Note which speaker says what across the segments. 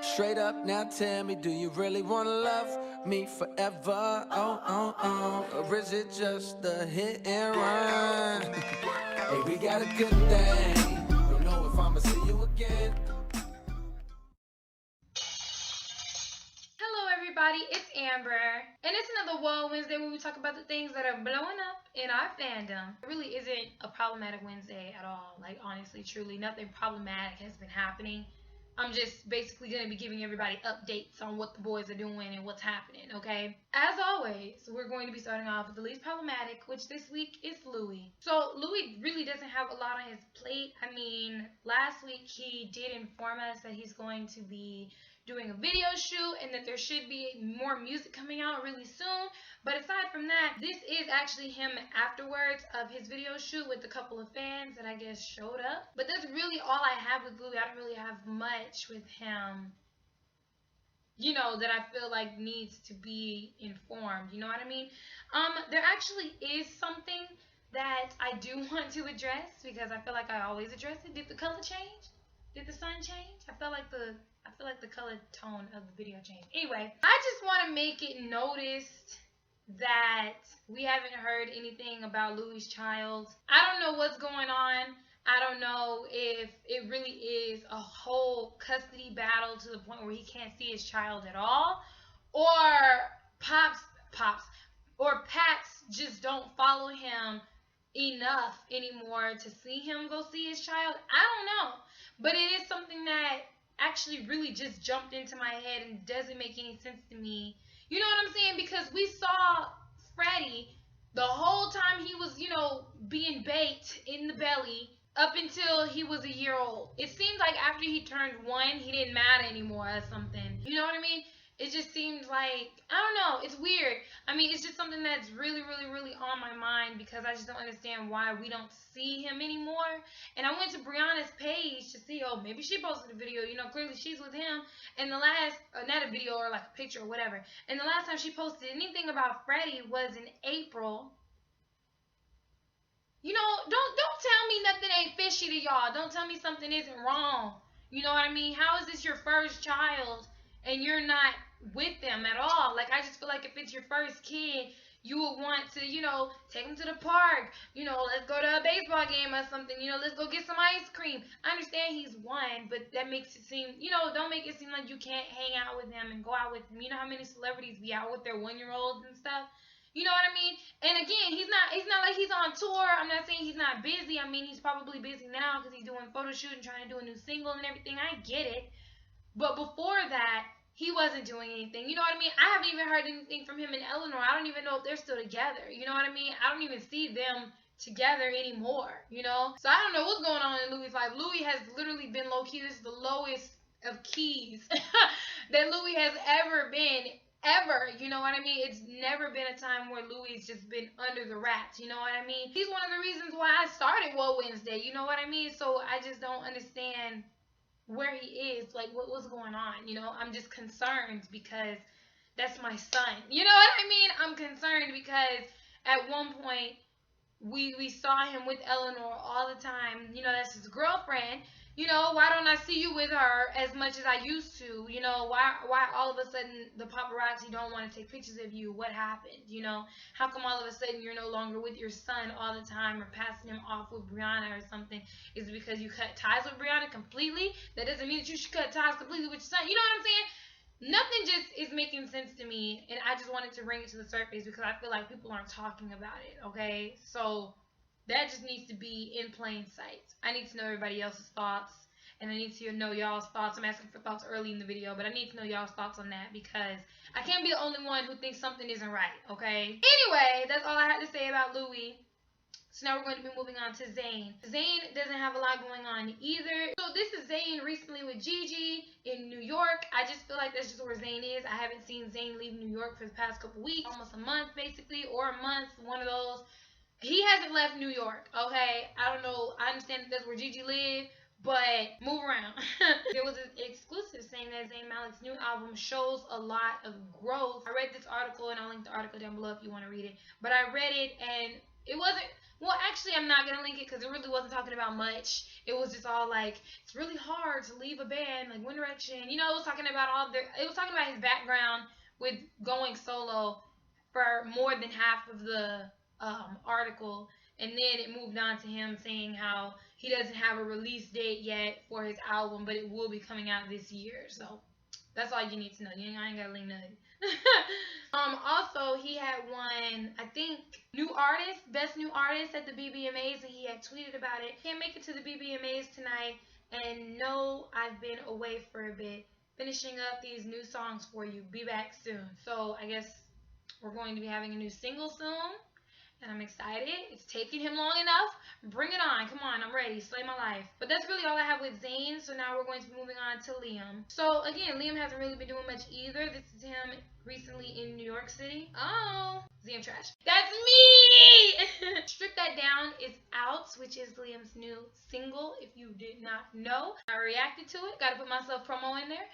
Speaker 1: Straight up now, tell me, do you really wanna love me forever? Or is it just a hit and run? Hey, we got a good thing. Don't know if I'ma see you again.
Speaker 2: Hello, everybody. It's Amber, and it's another WOAH Wednesday where we talk about the things that are blowing up in our fandom. It really isn't a problematic Wednesday at all. Like, honestly, truly, nothing problematic has been happening. I'm just basically going to be giving everybody updates on what the boys are doing and what's happening, okay? As always, we're going to be starting off with the least problematic, which this week is Louis. So, Louis really doesn't have a lot on his plate. I mean, last week he did inform us that he's going to be doing a video shoot and that there should be more music coming out really soon. But aside from that, this is actually him afterwards of his video shoot with a couple of fans that I guess showed up. But that's really all I have with Louis. I don't really have much with him, you know, that I feel like needs to be informed. You know what I mean? There actually is something that I do want to address because I feel like I always address it. Did the color change? Did the sun change? I feel like the color tone of the video changed. Anyway, I just want to make it noticed that we haven't heard anything about Louis' child. I don't know what's going on. I don't know if it really is a whole custody battle to the point where he can't see his child at all, or pops, or Pats just don't follow him enough anymore to see him go see his child. I don't know, but it is something that actually really just jumped into my head and doesn't make any sense to me. You know what I'm saying? Because we saw Freddie the whole time he was, you know, being baked in the belly up until he was a year old. It seemed like after he turned 1, he didn't matter anymore or something. You know what I mean? It just seemed like, I don't know, it's weird. I mean, it's just something that's really, really, really on my mind because I just don't understand why we don't see him anymore. And I went to Brianna's page to see, oh, maybe she posted a video. You know, clearly she's with him. And the last, not a video or like a picture or whatever. And the last time she posted anything about Freddie was in April. You know, don't tell me nothing ain't fishy to y'all. Don't tell me something isn't wrong. You know what I mean? How is this your first child and you're not with them at all? Like, I just feel like if it's your first kid, you would want to, you know, take them to the park. You know, let's go to a baseball game or something. You know, let's go get some ice cream. I understand he's 1, but that makes it seem, you know, don't make it seem like you can't hang out with him and go out with him. You know how many celebrities be out with their 1-year-olds and stuff? You know what I mean? And again, he's not like he's on tour. I'm not saying he's not busy. I mean, he's probably busy now because he's doing photo shoot and trying to do a new single and everything. I get it. But before that, he wasn't doing anything. You know what I mean? I haven't even heard anything from him and Eleanor. I don't even know if they're still together. You know what I mean? I don't even see them together anymore, you know? So I don't know what's going on in Louis' life. Louis has literally been low key. This is the lowest of keys that Louis has ever been. Ever, you know what I mean? It's never been a time where Louis just been under the rats, you know what I mean? He's one of the reasons why I started WOAH Wednesday, you know what I mean? So I just don't understand where he is, like what's going on, you know? I'm just concerned because that's my son. You know what I mean? I'm concerned because at one point we saw him with Eleanor all the time. You know, that's his girlfriend. You know, why don't I see you with her as much as I used to? You know, why all of a sudden the paparazzi don't want to take pictures of you? What happened? You know, how come all of a sudden you're no longer with your son all the time or passing him off with Brianna or something? Is it because you cut ties with Brianna completely? That doesn't mean that you should cut ties completely with your son. You know what I'm saying? Nothing just is making sense to me, and I just wanted to bring it to the surface because I feel like people aren't talking about it, okay? So that just needs to be in plain sight. I need to know everybody else's thoughts, and I need to know y'all's thoughts. I'm asking for thoughts early in the video, but I need to know y'all's thoughts on that because I can't be the only one who thinks something isn't right, okay? Anyway, that's all I had to say about Louis. So now we're going to be moving on to Zayn. Zayn doesn't have a lot going on either. So this is Zayn recently with Gigi in New York. I just feel like that's just where Zayn is. I haven't seen Zayn leave New York for the past couple weeks. Almost a month basically, or a month, one of those. He hasn't left New York, okay? I don't know. I understand that that's where Gigi lived, but move around. There was an exclusive saying that Zayn Malik's new album shows a lot of growth. I read this article, and I'll link the article down below if you want to read it. But I read it, and it wasn't. Well, actually, I'm not gonna link it because it really wasn't talking about much. It was just all like, it's really hard to leave a band like One Direction. You know, it was talking about it was talking about his background with going solo for more than half of the article, and then it moved on to him saying how he doesn't have a release date yet for his album, but it will be coming out this year. So that's all you need to know. I ain't gotta link nothing. Also, he had won, I think, best new artist at the BBMAs, and he had tweeted about it. Can't make it to the BBMAs tonight, and no, I've been away for a bit, finishing up these new songs for you. Be back soon. So I guess we're going to be having a new single soon, and I'm excited. It's taking him long enough. Bring it on. Come on, I'm ready. Slay my life. But that's really all I have with Zayn, so now we're going to be moving on to Liam. So, again, Liam hasn't really been doing much either. This is him recently in New York City. Oh, Liam trash. That's me! Strip That Down is out, which is Liam's new single, if you did not know. I reacted to it. Got to put myself promo in there.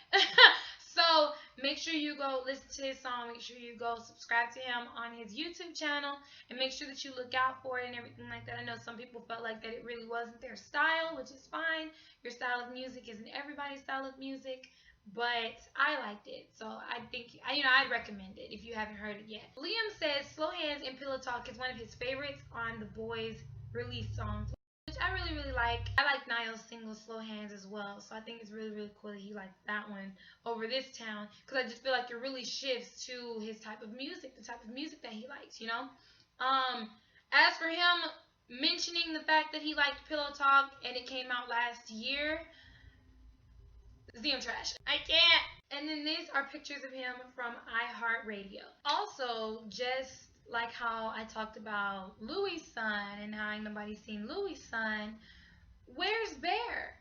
Speaker 2: So make sure you go listen to his song. Make sure you go subscribe to him on his YouTube channel, and make sure that you look out for it and everything like that. I know some people felt like that it really wasn't their style, which is fine. Your style of music isn't everybody's style of music, but I liked it, so I think I'd recommend it if you haven't heard it yet. Liam says Slow Hands and Pillow Talk is one of his favorites on the boys' release songs, which I really, really like. I like Nile's single Slow Hands as well, so I think it's really, really cool that he liked that one over this town, because I just feel like it really shifts to his type of music, the type of music that he likes, you know? As for him mentioning the fact that he liked Pillow Talk and it came out last year, Liam trash. I can't. And then these are pictures of him from iHeartRadio. Also, just like how I talked about Louis' son and how ain't nobody seen Louis' son, where's Bear?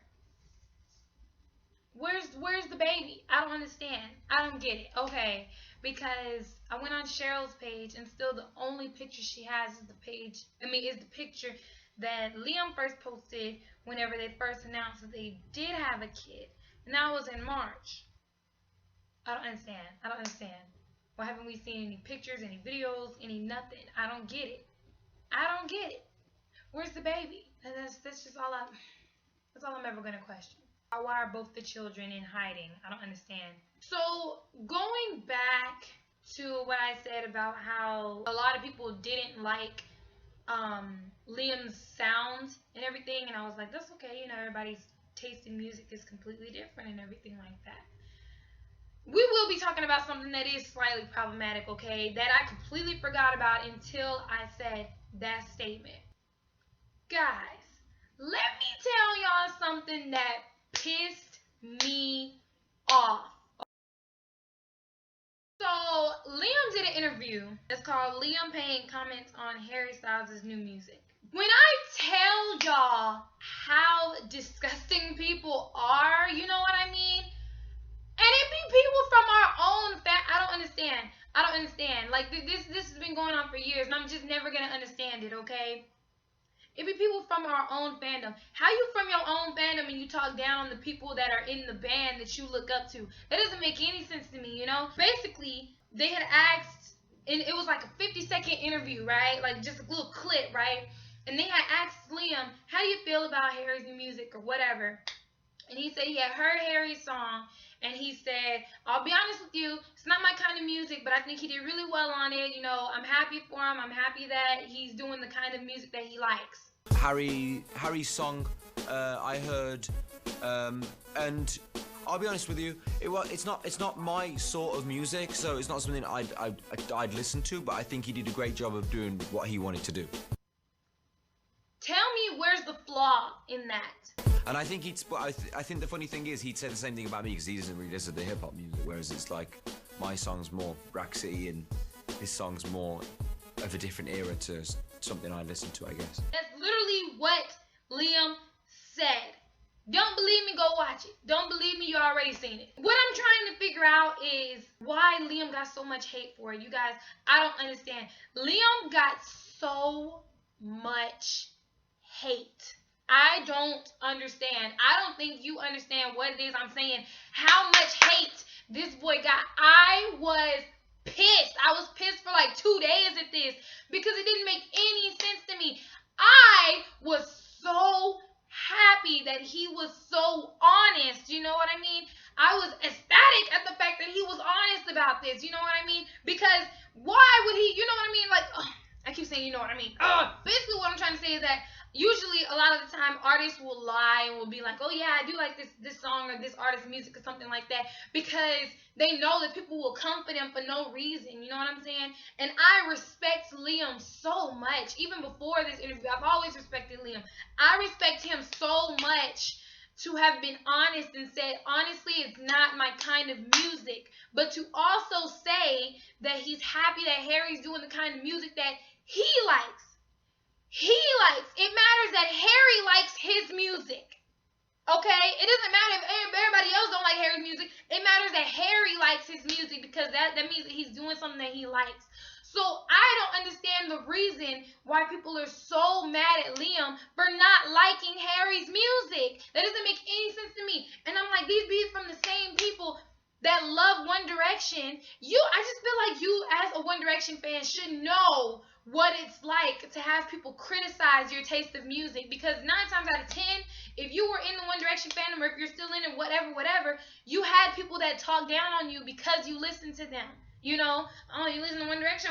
Speaker 2: Where's the baby? I don't understand. I don't get it. Okay, because I went on Cheryl's page, and still the only picture she has is the picture that Liam first posted whenever they first announced that they did have a kid. And that was in March. I don't understand. Why haven't we seen any pictures, any videos, any nothing? I don't get it. Where's the baby? And that's just all I'm ever gonna question. Why are both the children in hiding? I don't understand. So going back to what I said about how a lot of people didn't like Liam's sound and everything, and I was like, that's okay, everybody's taste in music is completely different and everything like that. We will be talking about something that is slightly problematic, okay, that I completely forgot about until I said that statement. Guys, let me tell y'all something that pissed me off. So, Liam did an interview that's called Liam Payne Comments on Harry Styles' New Music. When I tell y'all how disgusting people are, you know what I mean? And it be people from our own I don't understand. Like, this has been going on for years, and I'm just never going to understand it, okay? It be people from our own fandom. How you from your own fandom and you talk down on the people that are in the band that you look up to? That doesn't make any sense to me, Basically, they had asked, and it was like a 50-second interview, right? Like, just a little clip, right? And they had asked Liam, how do you feel about Harry's new music or whatever? And he said he had heard Harry's song, and he said, I'll be honest with you, it's not my kind of music, but I think he did really well on it. I'm happy for him. I'm happy that he's doing the kind of music that he likes.
Speaker 3: Harry's song, I heard, and I'll be honest with you, it's not my sort of music, so it's not something I'd listen to, but I think he did a great job of doing what he wanted to do.
Speaker 2: Tell me where's the flaw in that?
Speaker 3: And I think I think the funny thing is he'd say the same thing about me, because he doesn't really listen to hip hop music, whereas it's like my song's more Rack City and his song's more of a different era to something I listen to, I guess.
Speaker 2: That's literally what Liam said. Don't believe me, go watch it. Don't believe me, you already seen it. What I'm trying to figure out is why Liam got so much hate for it. You guys, I don't understand. Liam got so much hate. I don't understand. I don't think you understand what it is I'm saying. How much hate this boy got. I was pissed. I was pissed for like 2 days at this because it didn't make any sense to me. I was so happy that he was so honest. You know what I mean? I was ecstatic at the fact that he was honest about this. You know what I mean? Because why would he? You know what I mean? Like, I keep saying, you know what I mean? Basically, what I'm trying to say is that usually a lot of the time artists will lie and will be like, oh yeah, I do like this song or this artist's music or something like that, because they know that people will come for them for no reason. You know what I'm saying? And I respect Liam so much. Even before this interview, I've always respected Liam. I respect him so much to have been honest and said, honestly, it's not my kind of music. But to also say that he's happy that Harry's doing the kind of music that he likes. He likes. It matters that Harry likes his music. Okay? It doesn't matter if everybody else don't like Harry's music. It matters that Harry likes his music, because that means that he's doing something that he likes. So I don't understand the reason why people are so mad at Liam for not liking Harry's music. That doesn't make any sense to me. And I'm like, these be from the same people that love One Direction. I just feel like you, as a One Direction fan, should know what it's like to have people criticize your taste of music, because 9 times out of 10, if you were in the One Direction fandom, or if you're still in it, whatever, you had people that talk down on you because you listened to them. You know, oh, you listen to One Direction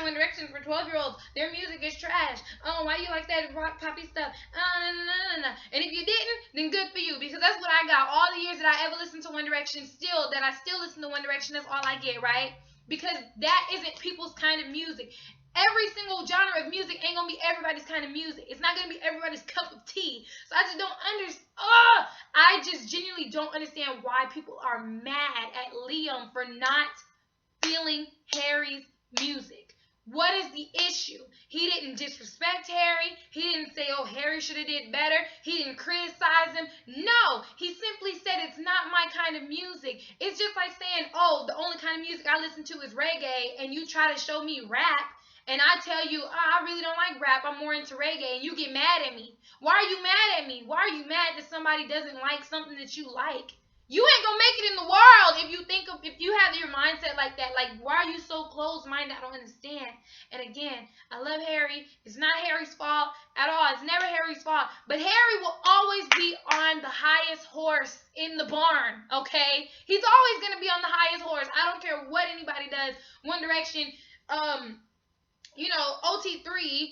Speaker 2: for 12-year-olds. Their music is trash. Oh, why you like that rock poppy stuff? No. And if you didn't, then good for you, because that's what I got. All the years that I ever listened to One Direction, that I still listen to One Direction, that's all I get, right? Because that isn't people's kind of music. Every single genre of music ain't gonna be everybody's kind of music. It's not gonna be everybody's cup of tea. So I just don't understand. I just genuinely don't understand why people are mad at Liam for not feeling Harry's music. What is the issue? He didn't disrespect Harry. He didn't say, oh, Harry should have did better. He didn't criticize him. No, he simply said it's not my kind of music. It's just like saying, oh, the only kind of music I listen to is reggae, and you try to show me rap, and I tell you, I really don't like rap, I'm more into reggae, and you get mad at me. Why are you mad at me? Why are you mad that somebody doesn't like something that you like? You ain't gonna make it in the world if you have your mindset like that. Like, why are you so closed-minded? I don't understand. And again, I love Harry. It's not Harry's fault at all. It's never Harry's fault. But Harry will always be on the highest horse in the barn, okay? He's always gonna be on the highest horse. I don't care what anybody does. One Direction, OT3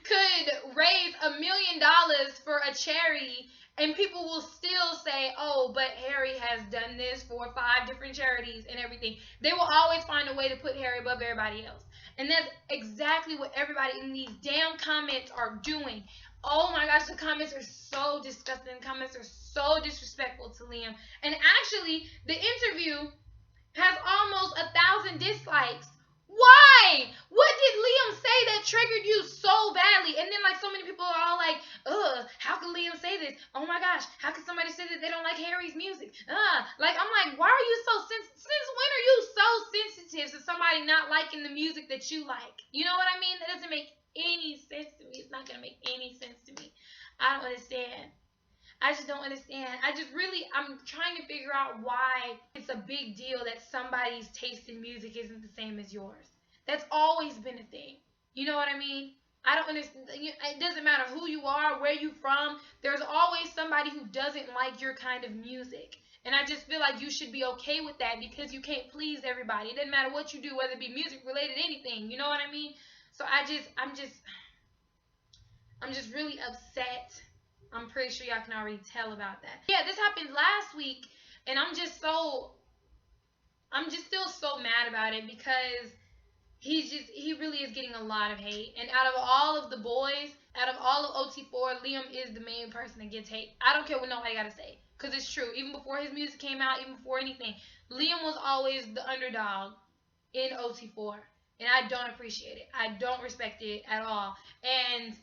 Speaker 2: could raise $1 million for a charity, and people will still say, oh, but Harry has done this for 5 different charities and everything. They will always find a way to put Harry above everybody else. And that's exactly what everybody in these damn comments are doing. Oh my gosh, the comments are so disgusting. The comments are so disrespectful to Liam. And actually, the interview has almost 1,000 dislikes. Why? What did Liam say that triggered you so badly? And then, like, so many people are all like, how can Liam say this? Oh my gosh, how can somebody say that they don't like Harry's music? Like, I'm like, why are you so sensitive? Since when are you so sensitive to somebody not liking the music that you like? You know what I mean? That doesn't make any sense to me. It's not going to make any sense to me. I don't understand. I just don't understand. I'm trying to figure out why it's a big deal that somebody's taste in music isn't the same as yours. That's always been a thing. You know what I mean? I don't understand. It doesn't matter who you are, where you're from. There's always somebody who doesn't like your kind of music. And I just feel like you should be okay with that, because you can't please everybody. It doesn't matter what you do, whether it be music related, anything. You know what I mean? So I'm just really upset. I'm pretty sure y'all can already tell about that. Yeah, this happened last week, and I'm just still so mad about it, because he really is getting a lot of hate. And out of all of the boys, out of all of OT4, Liam is the main person that gets hate. I don't care what nobody got to say, because it's true. Even before his music came out, even before anything, Liam was always the underdog in OT4, and I don't appreciate it. I don't respect it at all. And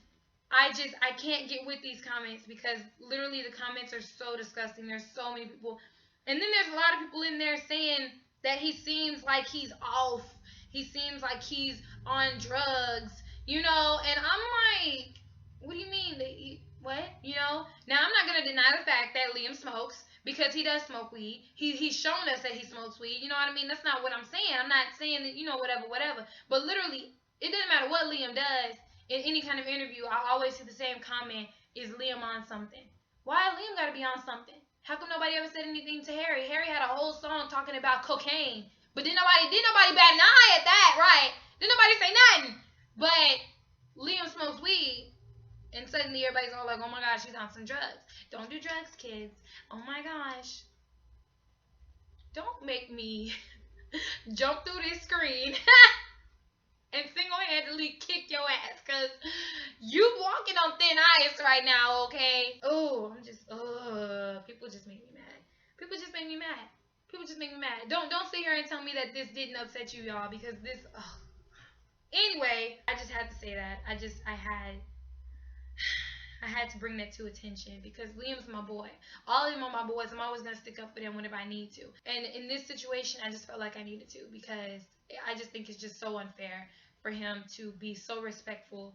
Speaker 2: I can't get with these comments, because literally the comments are so disgusting. There's so many people. And then there's a lot of people in there saying that he seems like he's off. He seems like he's on drugs, and I'm like, what do you mean? What? Now I'm not going to deny the fact that Liam smokes, because he does smoke weed. He's shown us that he smokes weed. You know what I mean? That's not what I'm saying. I'm not saying that, whatever. But literally, it doesn't matter what Liam does in any kind of interview. I always see the same comment: is Liam on something? Why Liam got to be on something? How come nobody ever said anything to Harry? Harry had a whole song talking about cocaine, but did nobody bat an eye at that, right? Did nobody say nothing? But Liam smokes weed, and suddenly everybody's all like, "Oh my gosh, she's on some drugs." Don't do drugs, kids. Oh my gosh. Don't make me jump through this screen and single-handedly kick your ass, because you walking on thin ice right now, okay? Oh, people just make me mad. People just make me mad. Don't sit here and tell me that this didn't upset you, y'all, because this, Anyway, I just had to say that. I had to bring that to attention because Liam's my boy. All of them are my boys. I'm always going to stick up for them whenever I need to. And in this situation, I just felt like I needed to, because I just think it's just so unfair for him to be so respectful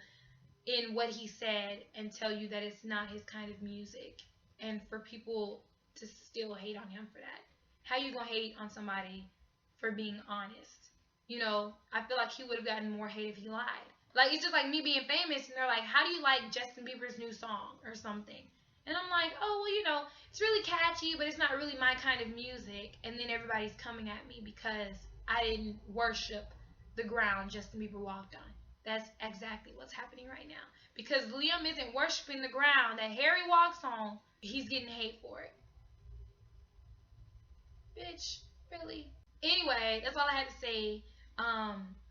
Speaker 2: in what he said and tell you that it's not his kind of music, and for people to still hate on him for that. How you going to hate on somebody for being honest? I feel like he would have gotten more hate if he lied. Like, it's just like me being famous, and they're like, "How do you like Justin Bieber's new song?" or something. And I'm like, "Oh, well, it's really catchy, but it's not really my kind of music." And then everybody's coming at me because I didn't worship the ground Justin Bieber walked on. That's exactly what's happening right now. Because Liam isn't worshiping the ground that Harry walks on, he's getting hate for it. Bitch, really? Anyway, that's all I had to say.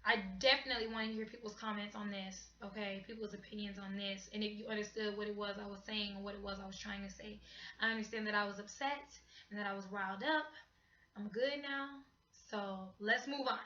Speaker 2: I definitely want to hear people's comments on this, okay? People's opinions on this. And if you understood what it was I was saying, or what it was I was trying to say. I understand that I was upset and that I was riled up. I'm good now. So let's move on.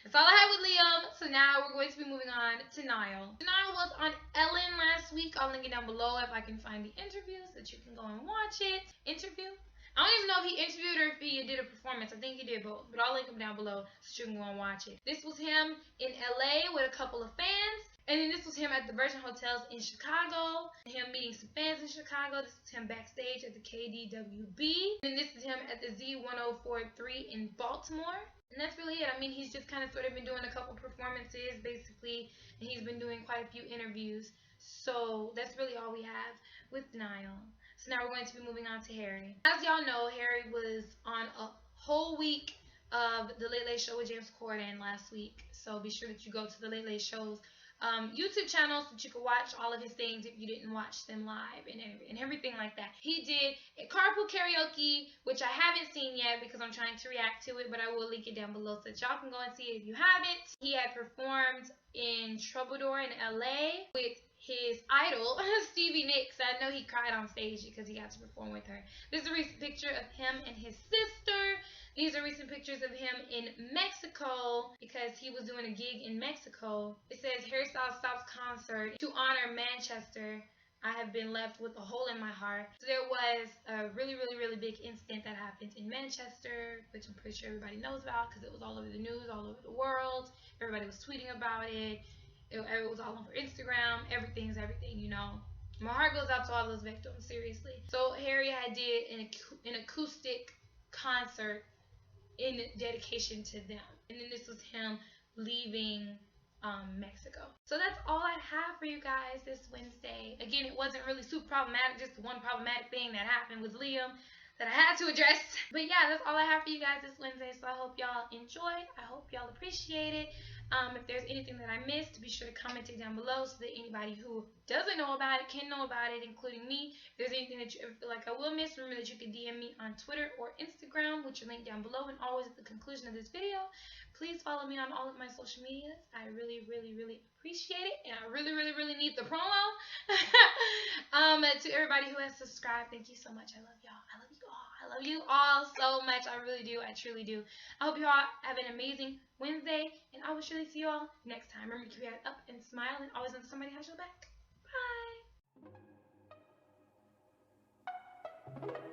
Speaker 2: That's all I have with Liam. So now we're going to be moving on to Nile. Nile was on Ellen last week. I'll link it down below if I can find the interview so that you can go and watch it. Interview? I don't even know if he interviewed or if he did a performance. I think he did both, but I'll link him down below so you can go and watch it. This was him in LA with a couple of fans, and then this was him at the Virgin Hotels in Chicago, him meeting some fans in Chicago. This was him backstage at the KDWB, and then this is him at the Z1043 in Baltimore. And that's really it. I mean, he's just kind of sort of been doing a couple performances, basically, and he's been doing quite a few interviews. So that's really all we have with Nile. So now we're going to be moving on to Harry. As y'all know, Harry was on a whole week of The Late Late Show with James Corden last week. So be sure that you go to The Late Late Show's YouTube channel so that you can watch all of his things if you didn't watch them live and everything like that. He did a carpool karaoke, which I haven't seen yet because I'm trying to react to it, but I will link it down below so that y'all can go and see it if you haven't. He had performed in Troubadour in LA with his idol, Stevie Nicks. I know he cried on stage because he got to perform with her. This is a recent picture of him and his sister. These are recent pictures of him in Mexico because he was doing a gig in Mexico. It says Harry Styles stops concert to honor Manchester. I have been left with a hole in my heart. So there was a really, really, really big incident that happened in Manchester, which I'm pretty sure everybody knows about because it was all over the news, all over the world. Everybody was tweeting about it. It was all over Instagram. Everything's everything, My heart goes out to all those victims, seriously. So Harry had did an acoustic concert in dedication to them. And then this was him leaving Mexico. So that's all I have for you guys this Wednesday. Again, it wasn't really super problematic. Just one problematic thing that happened with Liam that I had to address. But yeah, that's all I have for you guys this Wednesday. So I hope y'all enjoyed. I hope y'all appreciate it. If there's anything that I missed, be sure to comment it down below so that anybody who doesn't know about it can know about it, including me. If there's anything that you ever feel like I will miss, remember that you can DM me on Twitter or Instagram, which are linked down below. And always at the conclusion of this video, please follow me on all of my social medias. I really, really, really appreciate it. And I really, really, really need the promo. To everybody who has subscribed, thank you so much. I love y'all. I love you all. I love you all so much. I really do. I truly do. I hope you all have an amazing Wednesday, and I will surely see you all next time. Remember to keep your head up and smile, and always know somebody has your back. Bye.